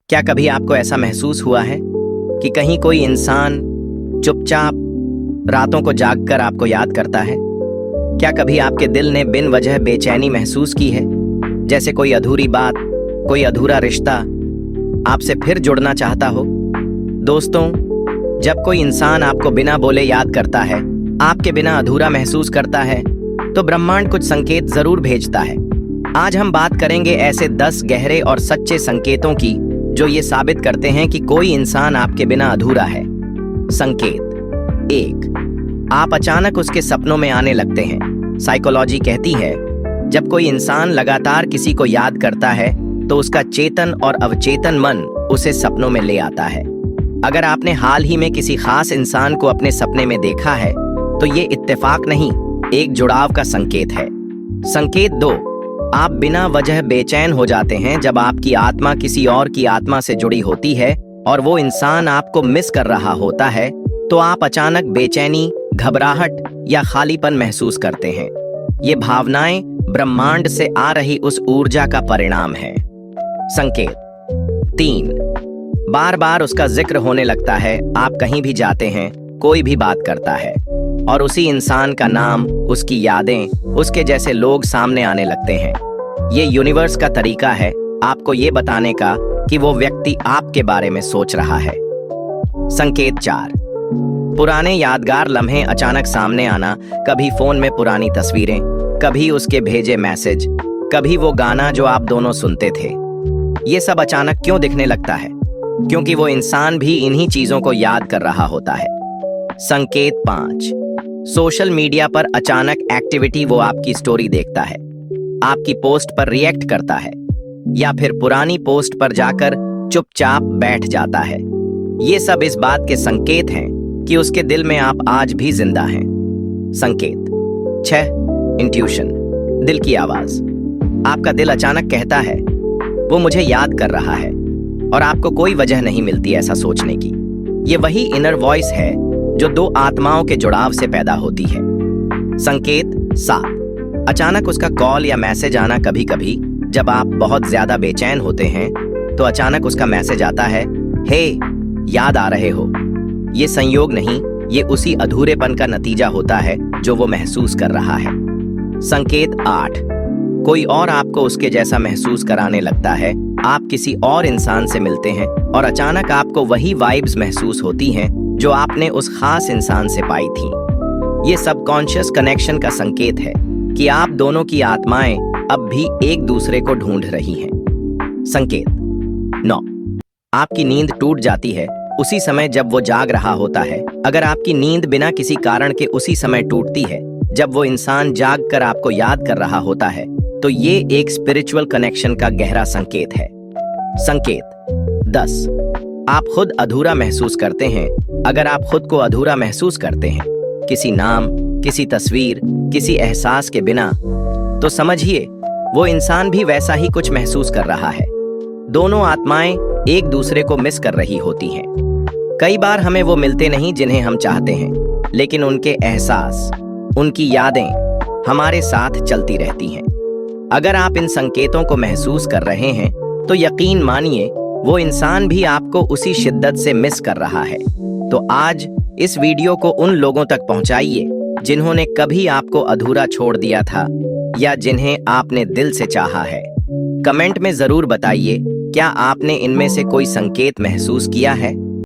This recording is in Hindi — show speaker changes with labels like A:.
A: क्या कभी आपको ऐसा महसूस हुआ है कि कहीं कोई इंसान चुपचाप रातों को जागकर आपको याद करता है? क्या कभी आपके दिल ने बिन वजह बेचैनी महसूस की है, जैसे कोई अधूरी बात, कोई अधूरा रिश्ता आपसे फिर जुड़ना चाहता हो? दोस्तों, जब कोई इंसान आपको बिना बोले याद करता है, आपके बिना अधूरा महसूस करता है, तो ब्रह्मांड कुछ संकेत जरूर भेजता है। आज हम बात करेंगे ऐसे 10 गहरे और सच्चे संकेतों की जो ये साबित करते हैं कि कोई इंसान आपके बिना अधूरा है। संकेत 1, आप अचानक उसके सपनों में आने लगते हैं। साइकोलॉजी कहती है, जब कोई इंसान लगातार किसी को याद करता है तो उसका चेतन और अवचेतन मन उसे सपनों में ले आता है। अगर आपने हाल ही में किसी खास इंसान को अपने सपने में देखा है तो ये इत्तेफाक नहीं, एक जुड़ाव का संकेत है। संकेत 2, आप बिना वजह बेचैन हो जाते हैं। जब आपकी आत्मा किसी और की आत्मा से जुड़ी होती है और वो इंसान आपको मिस कर रहा होता है, तो आप अचानक बेचैनी, घबराहट या खालीपन महसूस करते हैं। ये भावनाएं ब्रह्मांड से आ रही उस ऊर्जा का परिणाम है। संकेत 3, बार बार उसका जिक्र होने लगता है। आप कहीं भी जाते हैं, कोई भी बात करता है और उसी इंसान का नाम, उसकी यादें, उसके जैसे लोग सामने आने लगते हैं। ये यूनिवर्स का तरीका है आपको ये बताने का कि वो व्यक्ति आपके बारे में सोच रहा है। संकेत 4, पुराने यादगार लम्हे अचानक सामने आना। कभी फोन में पुरानी तस्वीरें, कभी उसके भेजे मैसेज, कभी वो गाना जो आप दोनों सुनते थे। ये सब अचानक क्यों दिखने लगता है? क्योंकि वो इंसान भी इन्हीं चीजों को याद कर रहा होता है। संकेत 5, सोशल मीडिया पर अचानक एक्टिविटी। वो आपकी स्टोरी देखता है, आपकी पोस्ट पर रिएक्ट करता है या फिर पुरानी पोस्ट पर जाकर चुपचाप बैठ जाता है। ये सब इस बात के संकेत हैं कि उसके दिल में आप आज भी जिंदा हैं। संकेत 6, इंट्यूशन, दिल की आवाज। आपका दिल अचानक कहता है वो मुझे याद कर रहा है और आपको कोई वजह नहीं मिलती ऐसा सोचने की। ये वही इनर वॉइस है जो 2 आत्माओं के जुड़ाव से पैदा होती है। संकेत 7, अचानक उसका कॉल या मैसेज आना। कभी कभी जब आप बहुत ज्यादा बेचैन होते हैं तो अचानक उसका मैसेज आता है, हे, याद आ रहे हो। ये संयोग नहीं, ये उसी अधूरेपन का नतीजा होता है जो वो महसूस कर रहा है। संकेत 8, कोई और आपको उसके जैसा महसूस कराने लगता है। आप किसी और इंसान से मिलते हैं और अचानक आपको वही वाइब्स महसूस होती हैं जो आपने उस खास इंसान से पाई थी। ये सबकॉन्शियस कनेक्शन का संकेत है कि आप दोनों की आत्माएं अब भी एक दूसरे को ढूंढ रही हैं। संकेत 9, आपकी नींद टूट जाती है उसी समय जब वो जाग रहा होता है। अगर आपकी नींद बिना किसी कारण के उसी समय टूटती है जब वो इंसान जाग कर आपको याद कर रहा होता है, तो ये एक स्पिरिचुअल कनेक्शन का गहरा संकेत है। संकेत 10, आप खुद अधूरा महसूस करते हैं। अगर आप खुद को अधूरा महसूस करते हैं किसी नाम, किसी तस्वीर, किसी एहसास के बिना, तो समझिए वो इंसान भी वैसा ही कुछ महसूस कर रहा है। दोनों आत्माएं एक दूसरे को मिस कर रही होती हैं। कई बार हमें वो मिलते नहीं जिन्हें हम चाहते हैं, लेकिन उनके एहसास, उनकी यादें हमारे साथ चलती रहती हैं। अगर आप इन संकेतों को महसूस कर रहे हैं तो यकीन मानिए वो इंसान भी आपको उसी शिद्दत से मिस कर रहा है। तो आज इस वीडियो को उन लोगों तक पहुंचाइए जिन्होंने कभी आपको अधूरा छोड़ दिया था या जिन्हें आपने दिल से चाहा है। कमेंट में जरूर बताइए, क्या आपने इनमें से कोई संकेत महसूस किया है?